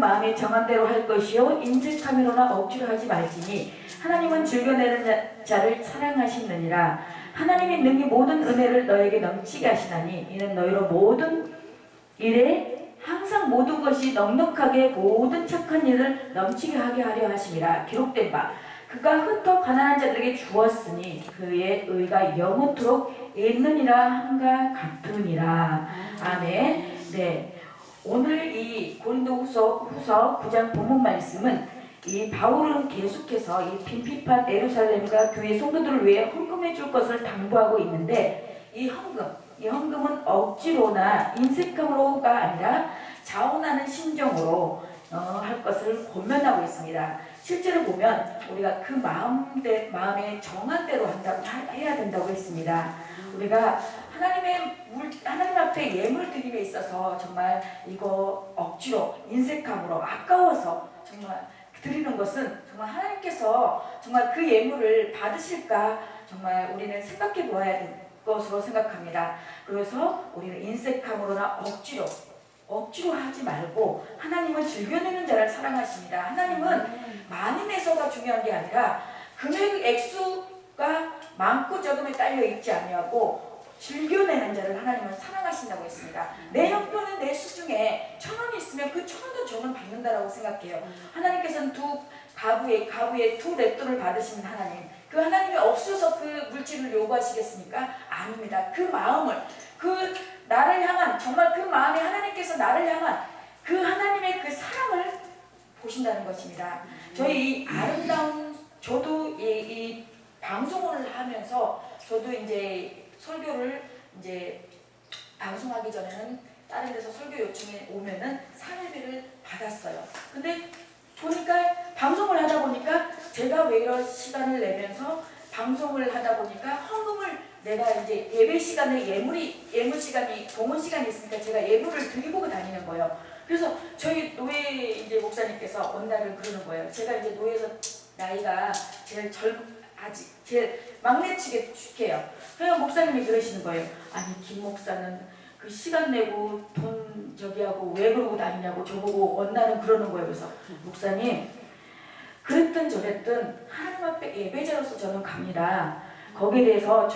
마음에 정한 대로 할 것이요 인색함으로나 억지로 하지 말지니 하나님은 즐겨내는 자를 사랑하시느니라. 하나님이 능히 모든 은혜를 너에게 넘치게 하시나니 이는 너희로 모든 일에 항상 모든 것이 넉넉하게 모든 착한 일을 넘치게 하게 하려 하심이라. 기록된 바 그가 흩어 가난한 자들에게 주었으니 그의 의가 영원토록 있느니라 함과 같으니라. 아멘. 네, 오늘 이 고린도후서 9장 본문 말씀은 이 바울은 계속해서 이 빈핍한 예루살렘과 교회 성도들을 위해 헌금해 줄 것을 당부하고 있는데 이 헌금은 억지로나 인색함으로가 아니라 자원하는 심정으로 할 것을 권면하고 있습니다. 실제로 보면 우리가 그 마음에 정한 대로 해야 된다고 했습니다. 우리가 하나님 앞에 예물 드림에 있어서 정말 이거 억지로 인색함으로 아까워서 정말 드리는 것은 정말 하나님께서 정말 그 예물을 받으실까 정말 우리는 생각해 보아야 될 것으로 생각합니다. 그래서 우리는 인색함으로나 억지로 하지 말고 하나님은 즐겨내는 자를 사랑하십니다. 하나님은 많이 내서가 중요한 게 아니라 금액 액수가 많고 적음에 딸려 있지 아니하고 즐겨내는 자를 하나님은 사랑하신다고 했습니다. 내 형편은 내 수중에 1,000원이 있으면 그 1,000원도 저는 받는다라고 생각해요. 하나님께서는 가부에 2 랫돈을 받으시는 하나님, 그 하나님이 없어서 그 물질을 요구하시겠습니까? 아닙니다. 그 마음을, 그 나를 향한, 정말 그 마음에 하나님께서 나를 향한 그 하나님의 그 사랑을 보신다는 것입니다. 저희 이 아름다운, 저도 이 방송을 하면서 저도 이제 설교를 이제 방송하기 전에는 다른 데서 설교 요청이 오면은 사례비를 받았어요. 근데 보니까 방송을 하다 보니까 제가 왜 이런 시간을 내면서 방송을 하다 보니까 헌금을 내가 이제 예배 시간에 예물 시간이 봉헌 시간이 있으니까 제가 예물을 드리고 다니는 거예요. 그래서 저희 노예 이제 목사님께서 어느 날을 그러는 거예요. 제가 이제 노예에서 나이가 제일 막내치게 축해요. 그냥 목사님이 그러시는 거예요. 아니 김 목사는 그 시간 내고 돈 저기하고 왜 그러고 다니냐고 저보고 어느 날은 그러는 거예요. 그래서 목사님 그랬든 저랬든 하나님 앞에 예배자로서 저는 갑니다. 거기에 대해서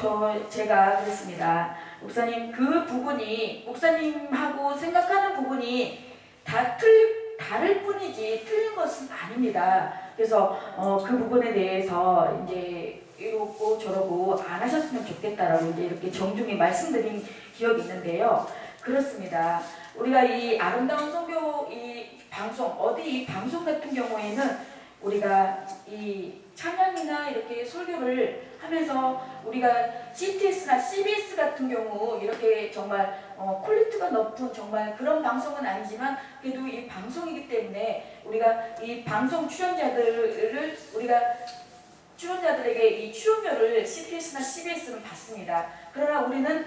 제가 그랬습니다. 목사님 그 부분이 목사님하고 생각하는 부분이 다를 뿐이지 틀린 것은 아닙니다. 그래서 그 부분에 대해서 이제 이러고 저러고 안 하셨으면 좋겠다라고 이제 이렇게 정중히 말씀드린 기억이 있는데요. 그렇습니다. 우리가 이 아름다운 선교 이 방송 같은 경우에는 우리가 이 찬양이나 이렇게 설교를 하면서 우리가 CTS나 CBS 같은 경우 이렇게 정말 퀄리티가 높은 정말 그런 방송은 아니지만 그래도 이 방송이기 때문에 우리가 이 방송 출연자들에게 이 출연료를 CTS나 CBS는 받습니다. 그러나 우리는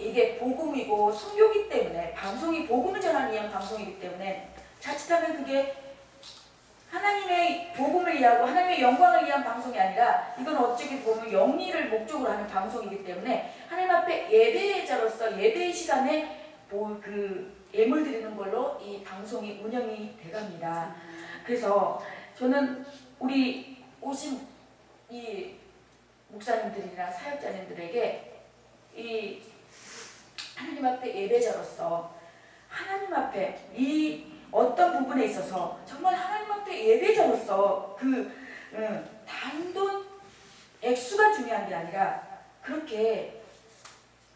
이게 복음이고 선교이기 때문에 방송이 복음을 전하는 위한 방송이기 때문에 자칫하면 그게 하나님의 복음을 위하고 하나님의 영광을 위한 방송이 아니라 이건 어떻게 보면 영리를 목적으로 하는 방송이기 때문에 하나님 앞에 예배자로서 예배 시간에 그 예물 드리는 걸로 이 방송이 운영이 돼갑니다. 그래서 저는 우리 오신 이 목사님들이나 사역자님들에게 이 하나님 앞에 예배자로서 하나님 앞에 이 어떤 부분에 있어서 정말 하나님 앞에 예배자로서 그 단돈 액수가 중요한 게 아니라 그렇게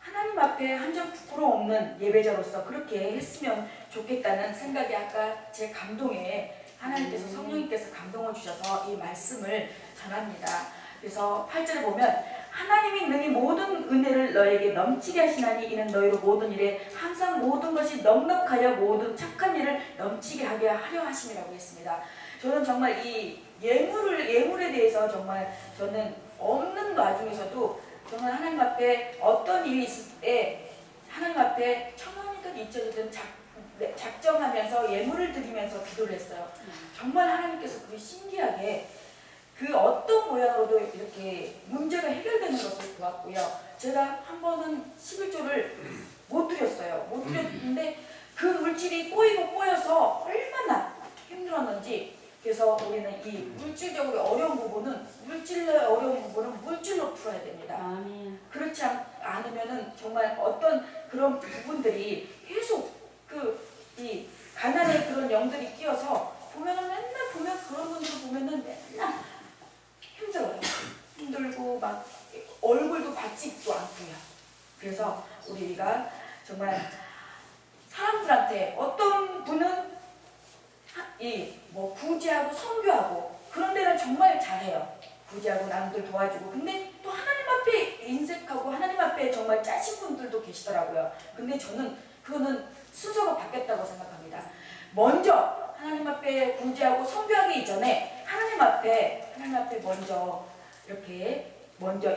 하나님 앞에 한 점 부끄러움 없는 예배자로서 그렇게 했으면 좋겠다는 생각이 아까 제 감동에 하나님께서 성령님께서 감동을 주셔서 이 말씀을 전합니다. 그래서 8절에 보면 하나님이 능히 모든 은혜를 너에게 넘치게 하시나니 이는 너희로 모든 일에 항상 모든 것이 넉넉하여 모든 착한 일을 넘치게 하게 하려 하심이라고 했습니다. 저는 정말 이 예물에 대해서 정말 저는 없는 와중에서도 정말 하나님 앞에 어떤 일이 있을 때 하나님 앞에 1,000원이든 2,000원이든 작정하면서 예물을 드리면서 기도를 했어요. 정말 하나님께서 그게 신기하게 그 어떤 모양으로도 이렇게 문제가 해결되는 것을 보았고요. 제가 한 번은 11조를 못 드렸어요. 못 드렸는데 그 물질이 꼬여서 얼마나 힘들었는지. 그래서 우리는 이 물질적으로 어려운 부분은 물질로 풀어야 됩니다. 아멘. 그렇지 않으면은 정말 어떤 그런 부분들이 계속 이 가난의 그런 영들이 끼어서 보면은 맨날 그런 분들 보면은 맨날 힘들어요. 힘들고 막 얼굴도 받지도 않고요. 그래서 우리가 정말 사람들한테 어떤 분은 구제하고 선교하고 그런 데는 정말 잘해요. 구제하고 남들 도와주고. 근데 또 하나님 앞에 인색하고 하나님 앞에 정말 짜신 분들도 계시더라고요. 근데 저는 그거는 순서가 바뀌었다고 생각합니다. 먼저 하나님 앞에 구제하고 선교하기 이전에 하나님 앞에 먼저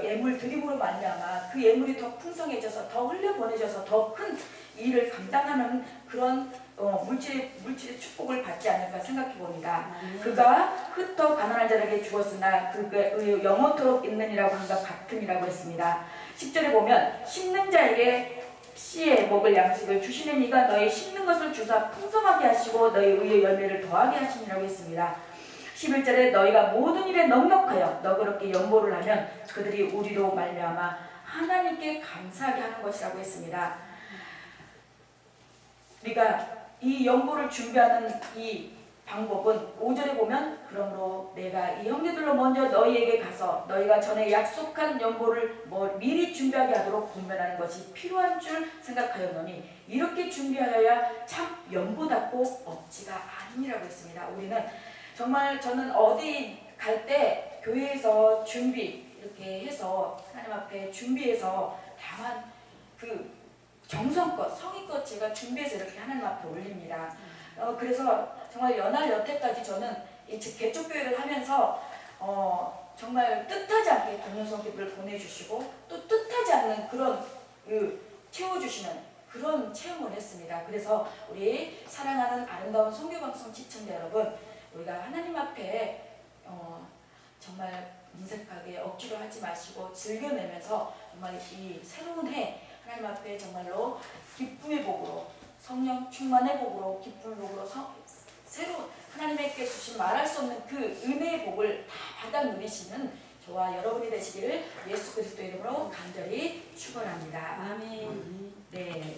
예물 드림으로 말미암아 그 예물이 더 풍성해져서 더 흘려보내져서 더 큰 일을 감당하는 그런 물질의 축복을 받지 않을까 생각해 봅니다. 그가 흩어 가난한 자에게 주었으나 그의 영원토록 있느니라고 한것 같음이라고 했습니다. 10절에 보면 심는 자에게 씨에 먹을 양식을 주시는 이가 너희 심는 것을 주사 풍성하게 하시고 너희 의의 열매를 더하게 하시니라고 했습니다. 11절에 너희가 모든 일에 넉넉하여 너그럽게 연보를 하면 그들이 우리로 말미암아 하나님께 감사하게 하는 것이라고 했습니다. 우리가 이 연보를 준비하는 이 방법은 5절에 보면 그러므로 내가 이 형제들로 먼저 너희에게 가서 너희가 전에 약속한 연보를 미리 준비하게 하도록 권면하는 것이 필요한 줄 생각하였노니 이렇게 준비하여야 참 연보답고 억지가 아니라고 했습니다. 우리는 정말 저는 어디 갈 때 교회에서 준비 이렇게 해서 하나님 앞에 준비해서 다만 정성껏 성의껏 제가 준비해서 이렇게 하나님 앞에 올립니다. 그래서 정말 연할 여태까지 저는 이 개척교회를 하면서 정말 뜻하지 않게 동영상 기부를 보내주시고 또 뜻하지 않는 그런 채워주시는 그런 체험을 했습니다. 그래서 우리 사랑하는 아름다운 선교방송 시청자 여러분, 우리가 하나님 앞에 정말 인색하게 억지로 하지 마시고 즐겨내면서 정말 이 새로운 해 하나님 앞에 정말로 기쁨의 복으로 성령 충만의 복으로 기쁨의 복으로 새로운 하나님께 주신 말할 수 없는 그 은혜의 복을 다 받아 누리시는 저와 여러분이 되시기를 예수 그리스도 이름으로 간절히 축원합니다. 아멘. 네.